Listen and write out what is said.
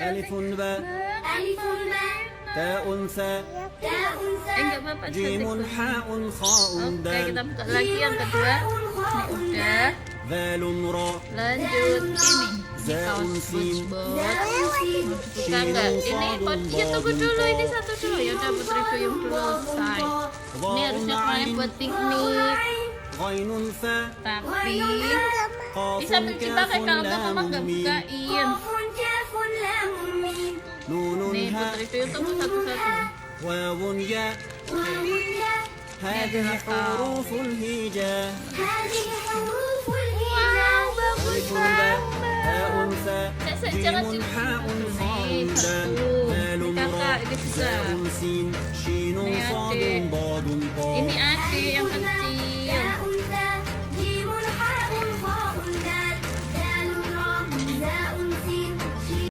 ألف باء تاء ثاء Enggak apa-apa. جيم حاء خاء Oke, دال kita buka lagi yang kedua. Ini udah. ذال راء Lanjut ini. Ini kaos SpongeBob. Buka enggak? Ini ya tunggu dulu, ini satu dulu. Ya udah Putri Duyung dulu selesai. Ini harusnya kalian buat piknik. غين ثاء Tapi قاف bisa dipakai kalau mama nggak bukain. نون Nih هاء Putri Duyung tunggu satu-satu. واو ياء هذه حروف الهجاء Wow, bagus ألف باء تاء ثاء Jangan جيم حاء خاء Nih, دال satu. ذال Ini kakak, راء ini bisa. زاء سين شين Ini صاد adik. ضاد طاء Ini adik yang kan